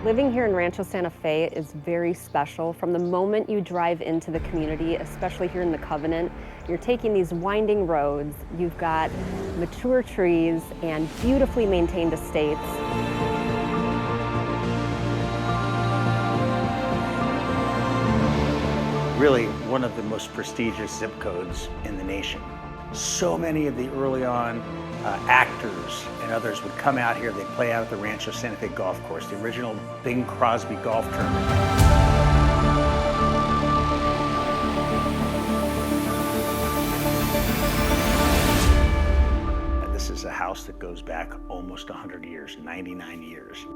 Living here in Rancho Santa Fe is very special. From the moment you drive into the community, especially here in the Covenant, you're taking these winding roads, you've got mature trees and beautifully maintained estates. Really one of the most prestigious zip codes in the nation. So many of the early on actors and others would come out here. They'd play out at the Rancho Santa Fe Golf Course, the original Bing Crosby Golf Tournament. This is a house that goes back almost 100 years, 99 years.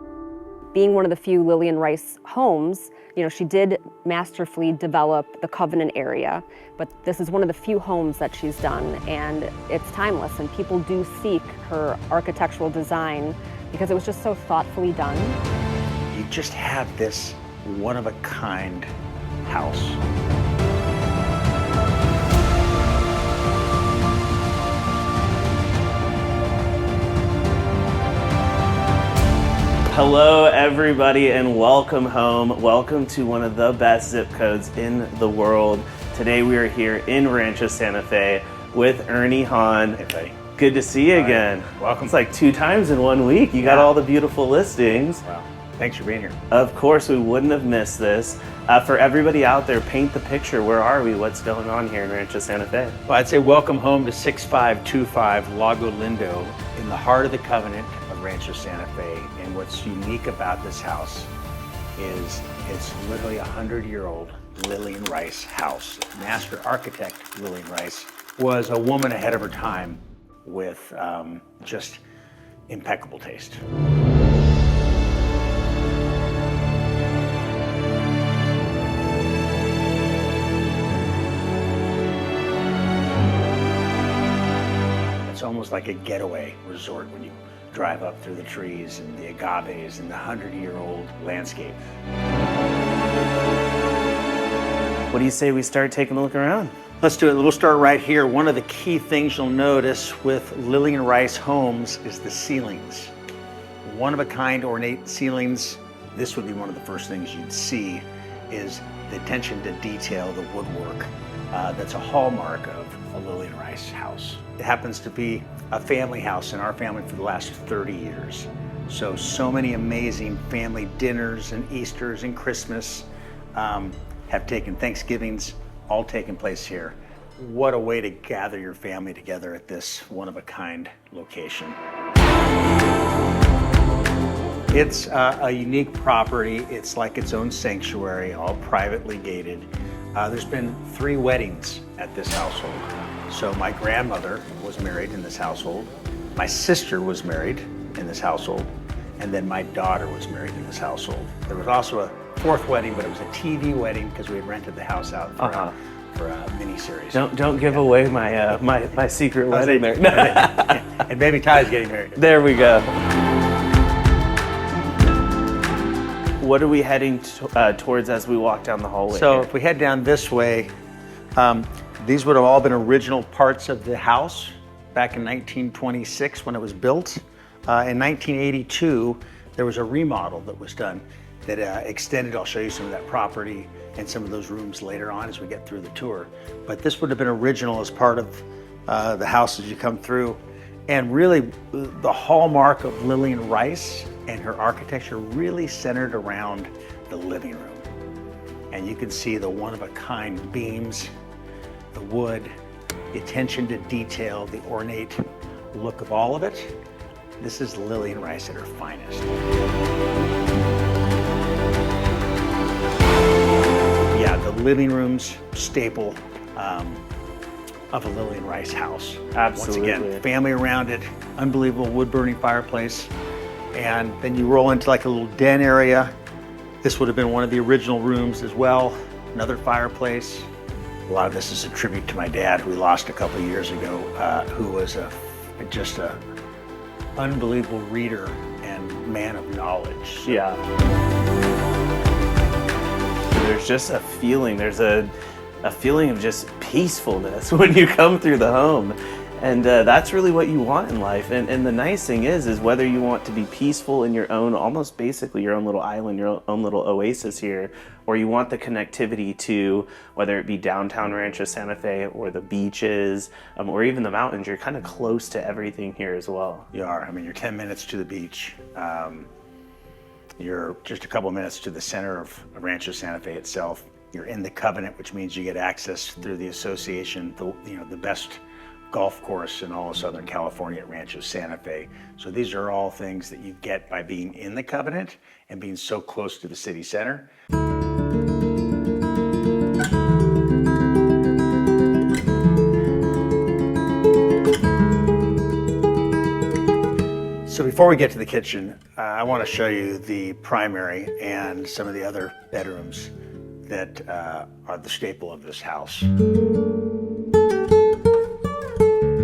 Being one of the few Lillian Rice homes, she did masterfully develop the Covenant area, but this is one of the few homes that she's done, and it's timeless, and people do seek her architectural design because it was just so thoughtfully done. You just have this one-of-a-kind house. Hello everybody and welcome home. Welcome to one of the best zip codes in the world. Today we are here in Rancho Santa Fe with Ernie Hahn. Hey buddy. Good to see you again. Welcome. It's like 2 times in 1 week. You got all the beautiful listings. Wow. Thanks for being here. Of course, we wouldn't have missed this. For everybody out there, paint the picture. Where are we? What's going on here in Rancho Santa Fe? Well, I'd say welcome home to 6525 Lago Lindo in the heart of the Covenant of Rancho Santa Fe. And what's unique about this house is it's literally a 100-year-old Lillian Rice house. Master architect Lillian Rice was a woman ahead of her time with just impeccable taste. It's almost like a getaway resort when you drive up through the trees and the agaves and the 100-year-old landscape. What do you say we start taking a look around? Let's do it. We'll start right here. One of the key things you'll notice with Lillian Rice homes is the ceilings. One-of-a-kind ornate ceilings. This would be one of the first things you'd see is the attention to detail, the woodwork. That's a hallmark of a Lillian Rice house. It happens to be a family house in our family for the last 30 years. So many amazing family dinners and Easters and Christmas have taken, Thanksgivings, all taken place here. What a way to gather your family together at this one-of-a-kind location. It's a unique property. It's like its own sanctuary, all privately gated. There's been 3 weddings at this household. So my grandmother was married in this household, my sister was married in this household, and then my daughter was married in this household. There was also a 4th wedding, but it was a TV wedding because we had rented the house out for a mini-series. Don't give away my my secret wedding there. And baby Ty's getting married. There we go. What are we heading towards as we walk down the hallway? So here? if we head down this way, these would have all been original parts of the house back in 1926 when it was built. In 1982, there was a remodel that was done that extended. I'll show you some of that property and some of those rooms later on as we get through the tour. But this would have been original as part of the house as you come through. And really, the hallmark of Lillian Rice and her architecture really centered around the living room. And you can see the one-of-a-kind beams, the wood, the attention to detail, the ornate look of all of it. This is Lillian Rice at her finest. Yeah, the living room's staple of a Lillian Rice house. Absolutely. Once again, family around it, unbelievable wood-burning fireplace. And then you roll into like a little den area. This would have been one of the original rooms as well. Another fireplace. A lot of this is a tribute to my dad, who we lost a couple of years ago, who was just a unbelievable reader and man of knowledge. Yeah. There's just a feeling. There's a feeling of just peacefulness when you come through the home. And that's really what you want in life. And the nice thing is whether you want to be peaceful in your own, almost basically your own little island, your own little oasis here, or you want the connectivity to whether it be downtown Rancho Santa Fe or the beaches or even the mountains, you're kind of close to everything here as well. You are. I mean, you're 10 minutes to the beach. You're just a couple minutes to the center of Rancho Santa Fe itself. You're in the Covenant, which means you get access through the association, the best golf course in all of Southern California at Rancho Santa Fe. So these are all things that you get by being in the Covenant and being so close to the city center. So before we get to the kitchen, I want to show you the primary and some of the other bedrooms that are the staple of this house.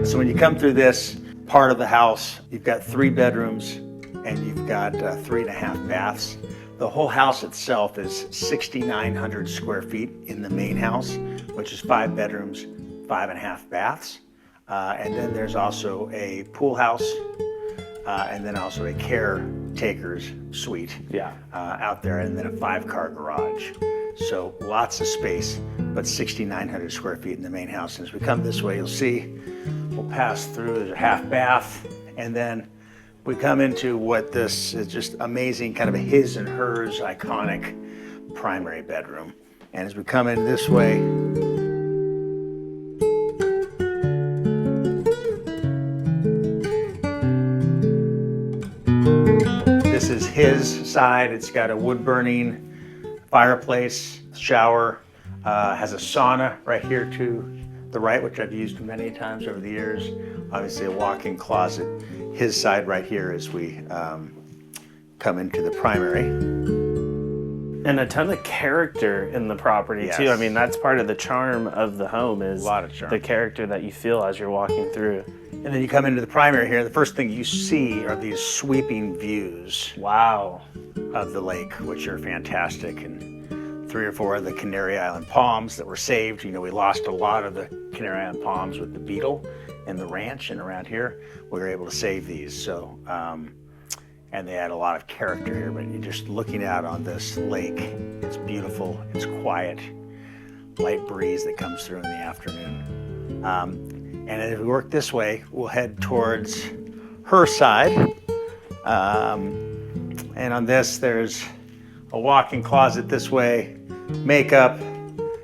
So when you come through this part of the house, you've got 3 bedrooms and you've got 3.5 baths. The whole house itself is 6,900 square feet in the main house, which is 5 bedrooms, 5.5 baths. And then there's also a pool house and then also a caretaker's suite out there, and then a 5-car garage. So lots of space, but 6,900 square feet in the main house. And as we come this way, you'll see we'll pass through, there's a half bath, and then we come into what this is just amazing, kind of a his and hers iconic primary bedroom. And as we come in this way, this is his side. It's got a wood burning fireplace, shower, has a sauna right here to the right, which I've used many times over the years. Obviously a walk-in closet. His side right here as we come into the primary. And a ton of character in the property too. I mean, that's part of the charm of the home is a lot of charm. The character that you feel as you're walking through. And then you come into the primary here, the first thing you see are these sweeping views. Wow. Of the lake, which are fantastic. And 3 or 4 of the Canary Island palms that were saved. You know, we lost a lot of the Canary Island palms with the beetle and the ranch and around here. We were able to save these. So, and they add a lot of character here, but you're just looking out on this lake. It's beautiful, it's quiet, light breeze that comes through in the afternoon. And as we work this way, we'll head towards her side. And on this, there's a walk-in closet this way, makeup,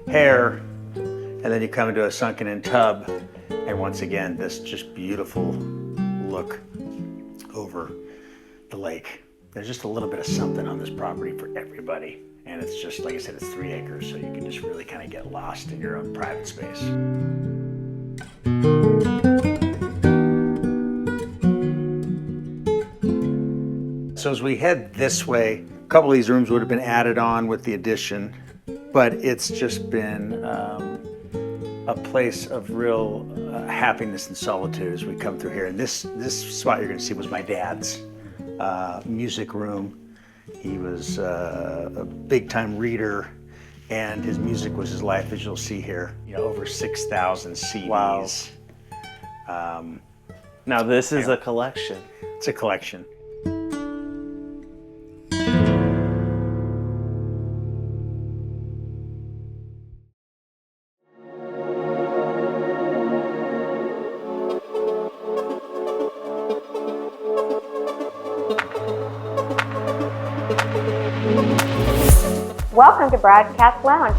hair, and then you come into a sunken-in tub. And once again, this just beautiful look over the lake. There's just a little bit of something on this property for everybody. And it's just, like I said, it's 3 acres, so you can just really kind of get lost in your own private space. So as we head this way, a couple of these rooms would have been added on with the addition, but it's just been a place of real happiness and solitude as we come through here. And this spot you're going to see was my dad's music room. He was a big-time reader, and his music was his life, as you'll see here. You know, over 6,000 CDs. Wow. Now this is a collection. It's a collection. Welcome to Broadcast Lounge.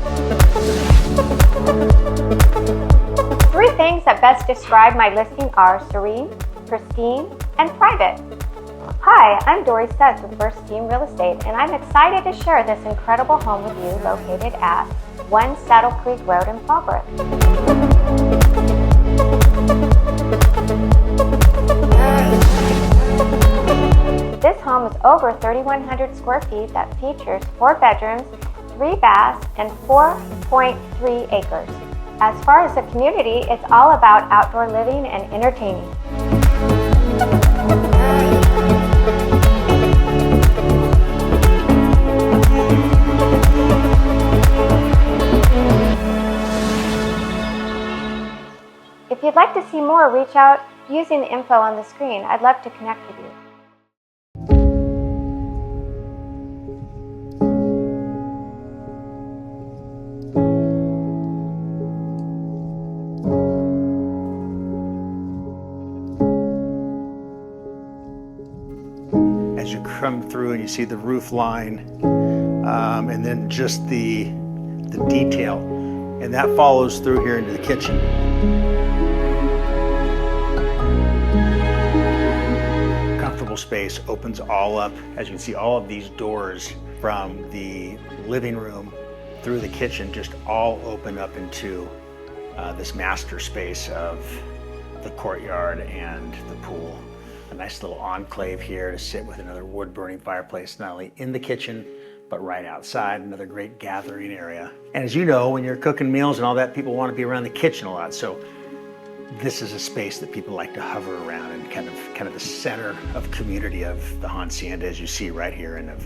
3 things that best describe my listing are serene, pristine, and private. Hi, I'm Dory Studs with First Team Real Estate, and I'm excited to share this incredible home with you located at 1 Saddle Creek Road in Fallbrook. This home is over 3,100 square feet that features 4 bedrooms, 3 baths, and 4.3 acres. As far as the community, it's all about outdoor living and entertaining. If If you'd like to see more, reach out using the info on the screen. I'd love to connect with you. As you come through and you see the roof line, and then just the detail, and that follows through here into the kitchen. Comfortable space opens all up. As you can see, all of these doors from the living room through the kitchen just all open up into this master space of the courtyard and the pool. A nice little enclave here to sit with another wood-burning fireplace, not only in the kitchen, but right outside, another great gathering area. And as you know, when you're cooking meals and all that, people want to be around the kitchen a lot. So this is a space that people like to hover around, and kind of the center of community of the Hacienda, as you see right here in the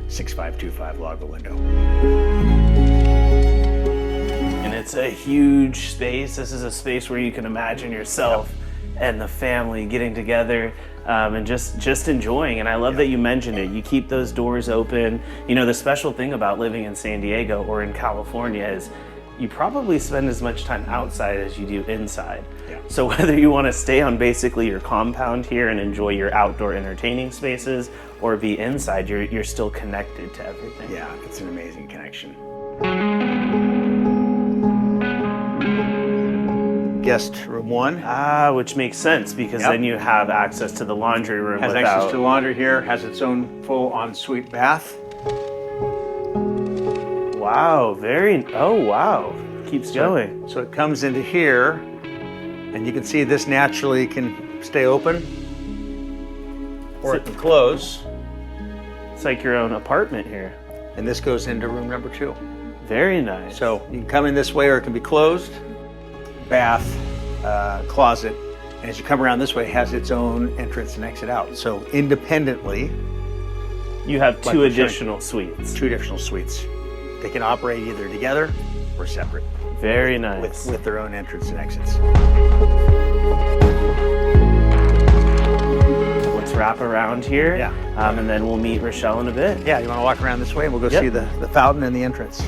6525 Lago Lindo. And it's a huge space. This is a space where you can imagine yourself and the family getting together and just enjoying. And I love that you mentioned it. You keep those doors open. You know, the special thing about living in San Diego or in California is you probably spend as much time outside as you do inside. Yeah. So whether you want to stay on basically your compound here and enjoy your outdoor entertaining spaces, or be inside, you're still connected to everything. Yeah, it's an amazing connection. Guest room 1. Which makes sense, because then you have access to the laundry room. Has access to the laundry here, has its own full ensuite bath. Wow, wow, keeps going. So it comes into here, and you can see this naturally can stay open, or it can close. It's like your own apartment here. And this goes into room number 2. Very nice. So you can come in this way, or it can be closed. Bath, closet, and as you come around this way, it has its own entrance and exit out. So independently, you have like two we're showing, additional suites. 2 additional suites. They can operate either together or separate. Very nice. With their own entrance and exits. Let's wrap around here, and then we'll meet Rochelle in a bit. Yeah, you want to walk around this way, and we'll go see the fountain and the entrance.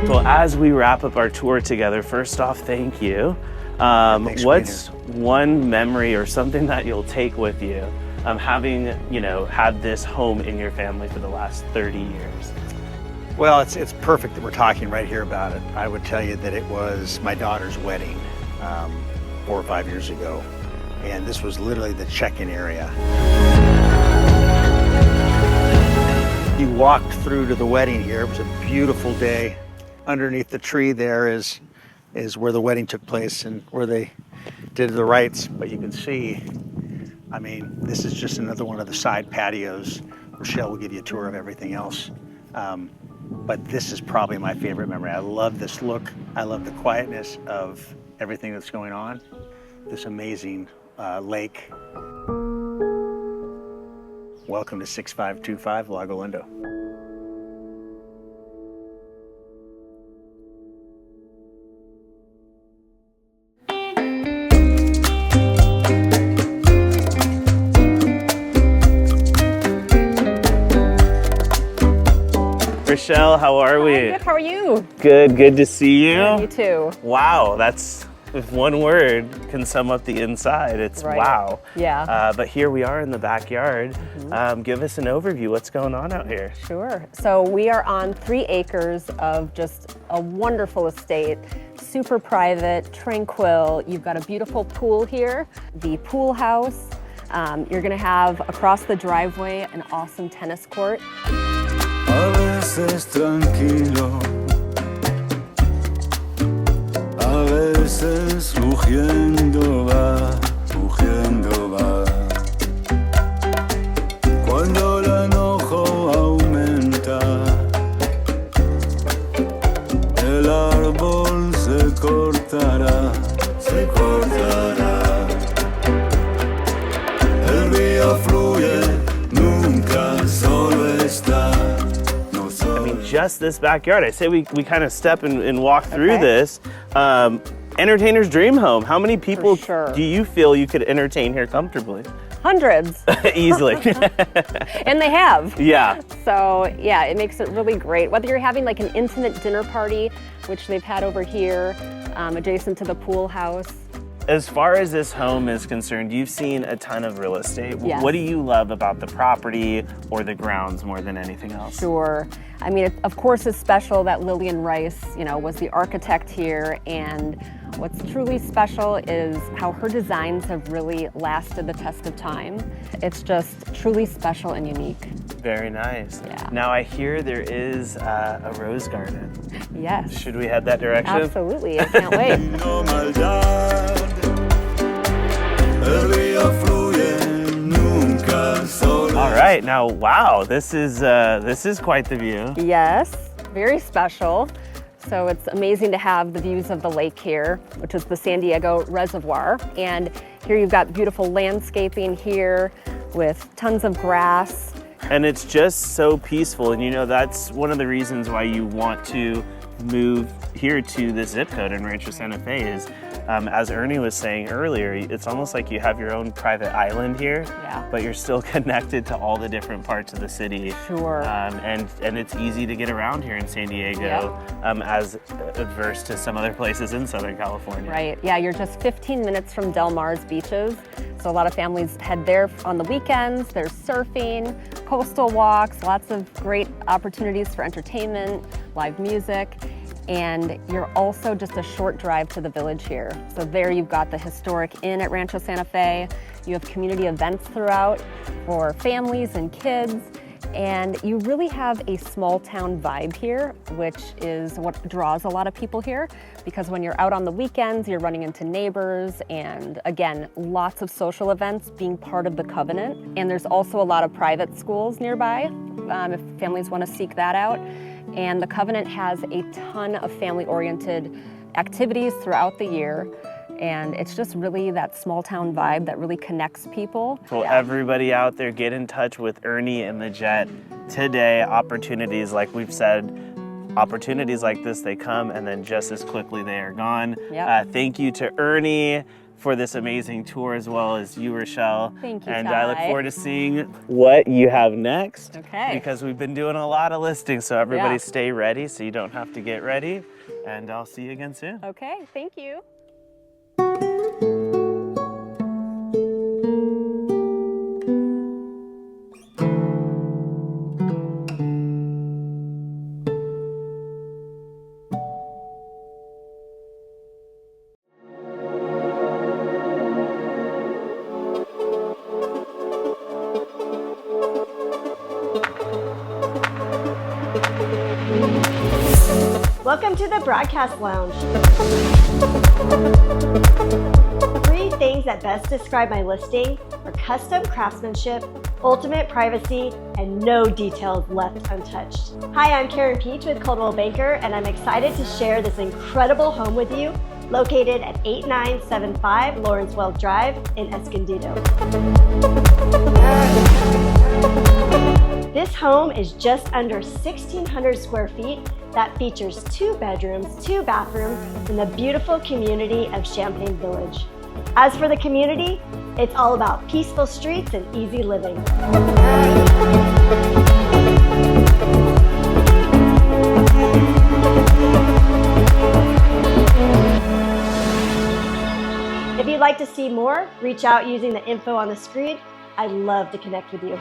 Well, as we wrap up our tour together, first off, thank you. What's one memory or something that you'll take with you, having had this home in your family for the last 30 years? Well, it's perfect that we're talking right here about it. I would tell you that it was my daughter's wedding 4 or 5 years ago, and this was literally the check-in area. You walked through to the wedding here. It was a beautiful day. Underneath the tree there is where the wedding took place and where they did the rites. But you can see, I mean, this is just another one of the side patios. Rochelle will give you a tour of everything else. But this is probably my favorite memory. I love this look. I love the quietness of everything that's going on. This amazing lake. Welcome to 6525 Lago Lindo. Rochelle, how are we? Good, how are you? Good to see you. Yeah, you too. Wow, that's, if one word can sum up the inside, it's right. Wow. Yeah. But here we are in the backyard. Give us an overview. What's going on out here? Sure. So we are on 3 acres of just a wonderful estate, super private, tranquil. You've got a beautiful pool here, the pool house. You're gonna have across the driveway an awesome tennis court. A veces tranquilo, a veces rugiendo va. Cuando el enojo aumenta, el árbol se cortará. El río fluye, nunca solo está. just this backyard. I say we kind of step and walk through Okay. this. Entertainer's dream home. How many people sure. do you feel you could entertain here comfortably? Hundreds, Easily. and they have. Yeah. So yeah, it makes it really great. Whether you're having like an intimate dinner party, which they've had over here, adjacent to the pool house. As far as this home is concerned, you've seen a ton of real estate. Yes. What do you love about the property or the grounds more than anything else? Sure. I mean, it, of course, it's special that Lillian Rice, you know, was the architect here, and what's truly special is how her designs have really lasted the test of time. It's just truly special and unique. Very nice. Yeah. Now I hear there is a rose garden. Yes. Should we head that direction? Absolutely. I can't wait. No maldad, el río fluye nunca solo. All right. Now, wow, this is quite the view. Yes, very special. So it's amazing to have the views of the lake here, which is the San Diego Reservoir. And here you've got beautiful landscaping here with tons of grass. And it's just so peaceful. And you know, that's one of the reasons why you want to move here to this zip code in Rancho Santa Fe is, as Ernie was saying earlier, it's almost like you have your own private island here, Yeah. but you're still connected to all the different parts of the city. Sure. And it's easy to get around here in San Diego, as adverse to some other places in Southern California. Right, yeah, you're just 15 minutes from Del Mar's beaches. So a lot of families head there on the weekends. There's surfing, coastal walks, lots of great opportunities for entertainment, live music. And you're also just a short drive to the village here. So there you've got the historic inn at Rancho Santa Fe. You have community events throughout for families and kids. And you really have a small town vibe here, which is what draws a lot of people here. Because when you're out on the weekends, you're running into neighbors, and again, lots of social events being part of the Covenant. And there's also a lot of private schools nearby, if families want to seek that out. And the Covenant has a ton of family-oriented activities throughout the year. And it's just really that small town vibe that really connects people. So everybody out there, get in touch with Ernie and the Jet today. Opportunities, like we've said, opportunities like this, they come and then just as quickly they are gone. Yep. Thank you to Ernie for this amazing tour, as well as you, Rochelle. Thank you, And I look Ty. forward to seeing what you have next. Okay. Because we've been doing a lot of listings, so everybody Yeah. stay ready so you don't have to get ready. And I'll see you again soon. Okay, thank you. Welcome to the Broadcast Lounge. 3 things that best describe my listing are custom craftsmanship, ultimate privacy, and no details left untouched. Hi, I'm Karen Peach with Coldwell Banker, and I'm excited to share this incredible home with you, located at 8975 Lawrencewell Drive in Escondido. This home is just under 1,600 square feet that features 2 bedrooms, 2 bathrooms in the beautiful community of Champaign Village. As for the community, it's all about peaceful streets and easy living. If you'd like to see more, reach out using the info on the screen. I'd love to connect with you.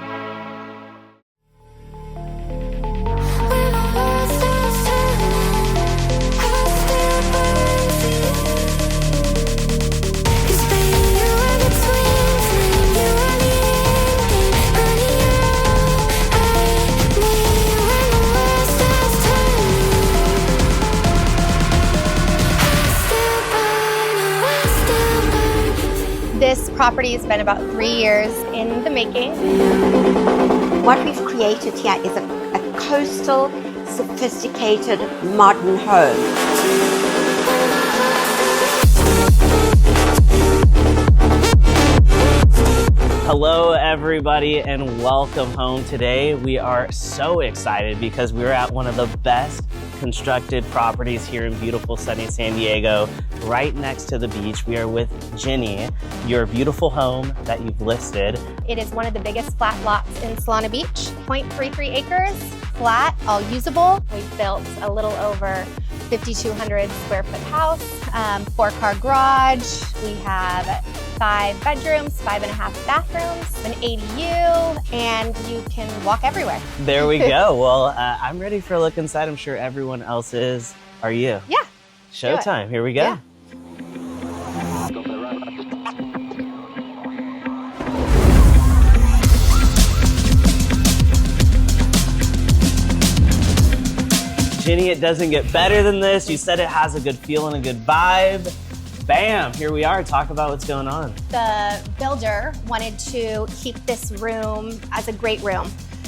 This property has been about 3 years in the making. What we've created here is a coastal, sophisticated, modern home. Hello, everybody, and welcome home. Today, we are so excited because we're at one of the best constructed properties here in beautiful sunny San Diego, right next to the beach. We are with Ginny, your beautiful home that you've listed. It is one of the biggest flat lots in Solana Beach, 0.33 acres, flat, all usable. We've built a little over 5,200 square foot house, 4-car garage. We have 5 bedrooms, 5.5 bathrooms, an ADU, and you can walk everywhere. There we go. Well, I'm ready for a look inside. I'm sure everyone else is. Are you? Yeah. Showtime. Here we go. Yeah. Ginny, it doesn't get better than this. You said it has a good feel and a good vibe. Bam, here we are. Talk about what's going on. The builder wanted to keep this room as a great room.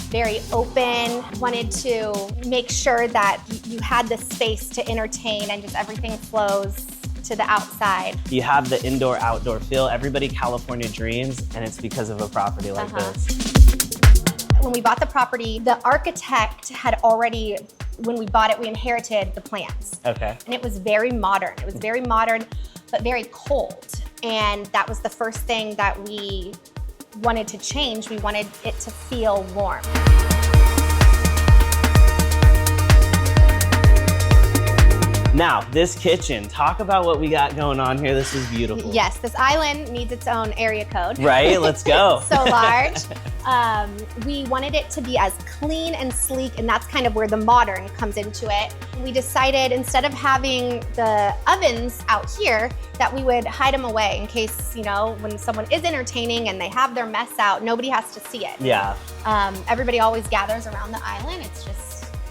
Very open, wanted to make sure that you had the space to entertain and just everything flows to the outside. You have the indoor-outdoor feel. Everybody California dreams, and it's because of a property like this. When we bought the property, the architect had already, when we bought it, we inherited the plans. Okay. And it was very modern. It was very modern, but very cold. And that was the first thing that we wanted to change. We wanted it to feel warm. Now, this kitchen, talk about what we got going on here. This is beautiful. Yes, this island needs its own area code. Right, let's go. So large. We wanted it to be as clean and sleek, and that's kind of where the modern comes into it. We decided instead of having the ovens out here, that we would hide them away in case, you know, when someone is entertaining and they have their mess out, nobody has to see it. Yeah. Everybody always gathers around the island. It's just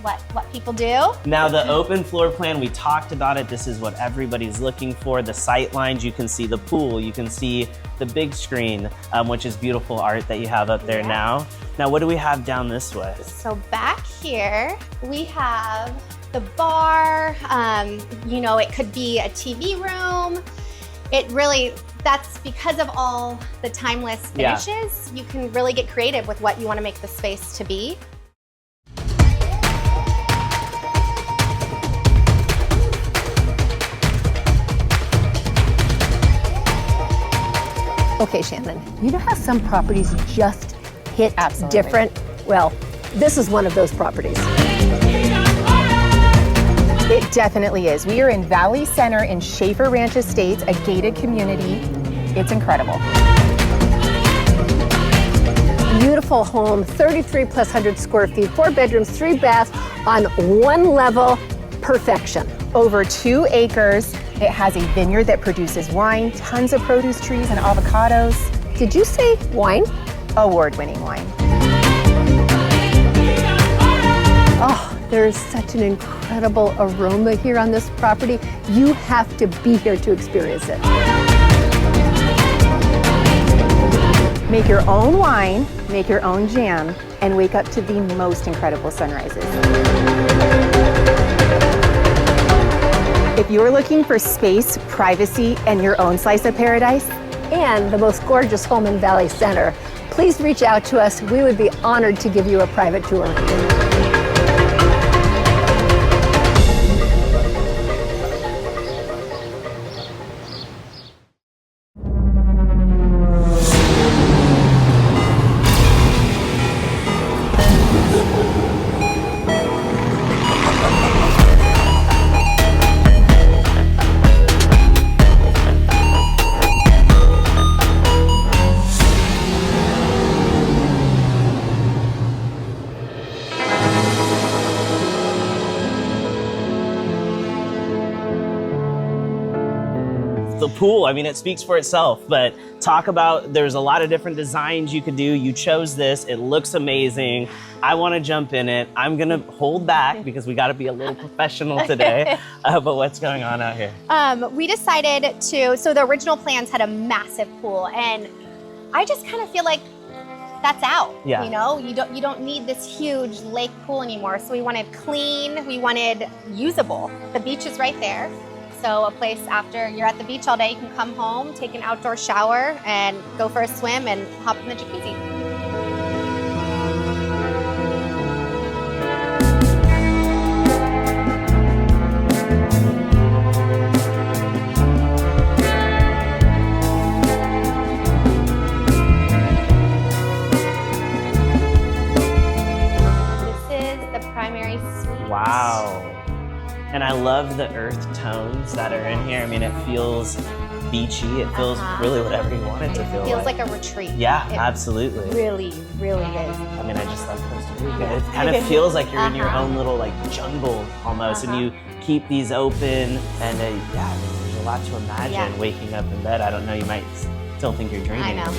what people do. Now the open floor plan, we talked about it. This is what everybody's looking for. The sight lines, you can see the pool, you can see the big screen, which is beautiful art that you have up there now. Now, what do we have down this way? So back here, we have the bar. You know, it could be a TV room. It really, that's because of all the timeless finishes. You can really get creative with what you want to make the space to be. Okay, Shannon, you know how some properties just hit different? Well, this is one of those properties. It definitely is. We are in Valley Center in Schaefer Ranch Estates, a gated community. It's incredible. Beautiful home, 33 plus 100 square feet, 4 bedrooms, 3 baths on 1 level, perfection. Over 2 acres. It has a vineyard that produces wine, tons of produce trees and avocados. Did you say wine? Award-winning wine. Oh, there is such an incredible aroma here on this property. You have to be here to experience it. Make your own wine, make your own jam, and wake up to the most incredible sunrises. If you're looking for space, privacy, and your own slice of paradise, and the most gorgeous home in Valley Center, please reach out to us. We would be honored to give you a private tour. The pool, I mean, it speaks for itself, but talk about, there's a lot of different designs you could do. You chose this, it looks amazing. I wanna jump in it. I'm gonna hold back because we gotta be a little professional today, but what's going on out here? We decided to, so the original plans had a massive pool, and I just kind of feel like that's out. Yeah. You know, you don't need this huge lake pool anymore. So we wanted clean, we wanted usable. The beach is right there. So a place after you're at the beach all day, you can come home, take an outdoor shower, and go for a swim and hop in the jacuzzi. Primary suite. Wow. And I love the earth tones that are in here. I mean, it feels beachy. It feels really whatever you want it to feel like. It feels like a retreat. Yeah, It absolutely. really, really is. I mean, I just love Costa Rica. It kind of feels like you're in your own little like jungle almost, and you keep these open. And yeah, I mean, there's a lot to imagine waking up in bed. I don't know, you might still think you're dreaming. I know.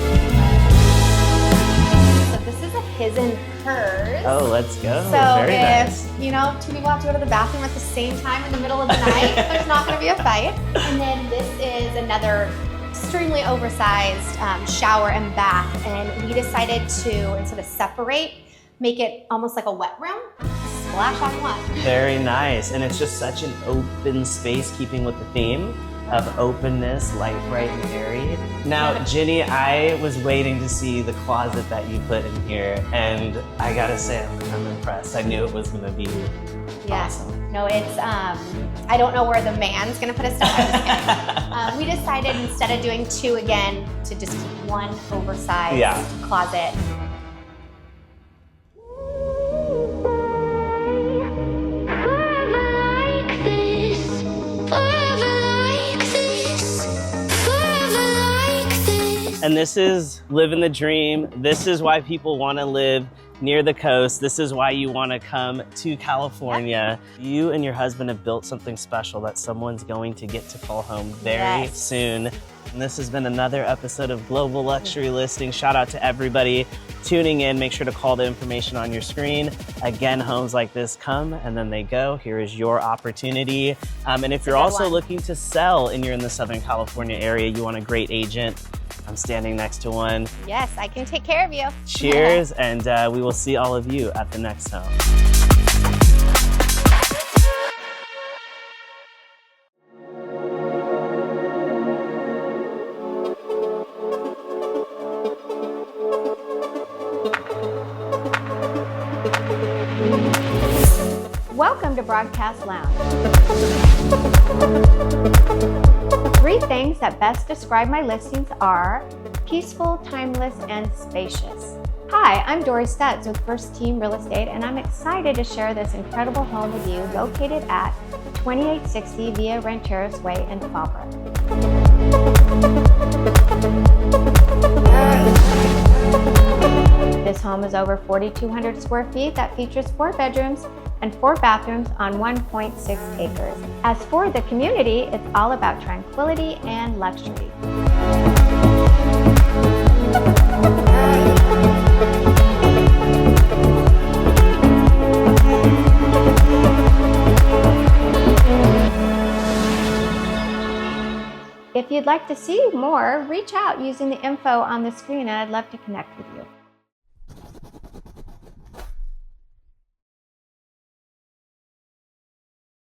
So this is a his and hers. Oh, let's go. So Very if, nice. you know, two people have to go to the bathroom at the same time in the middle of the night, there's not going to be a fight. And then this is another extremely oversized shower and bath. And we decided to, instead of separate, make it almost like a wet room. Splash on one. Very nice. And it's just such an open space, keeping with the theme of openness, light, bright, and airy. Now, Ginny, I was waiting to see the closet that you put in here, and I gotta say, I'm impressed. I knew it was gonna be awesome. No, it's, I don't know where the man's gonna put his stuff. I'm just kidding. We decided instead of doing two again, to just keep one oversized closet. And this is living the dream. This is why people want to live near the coast. This is why you want to come to California. You and your husband have built something special that someone's going to get to call home very soon. And this has been another episode of Global Luxury Listing. Shout out to everybody tuning in. Make sure to call the information on your screen. Again, homes like this come and then they go. Here is your opportunity. And if you're also looking to sell and you're in the Southern California area, you want a great agent, I'm standing next to one. Yes, I can take care of you. Cheers, and we will see all of you at the next home. Welcome to Broadcast Lounge. 3 things that best describe my listings are peaceful, timeless, and spacious. Hi, I'm Dory Stutz with First Team Real Estate, and I'm excited to share this incredible home with you located at 2860 Via Rancheros Way in Fallbrook. This home is over 4,200 square feet that features 4 bedrooms and 4 bathrooms on 1.6 acres. As for the community, it's all about tranquility and luxury. If you'd like to see more, reach out using the info on the screen and I'd love to connect with you.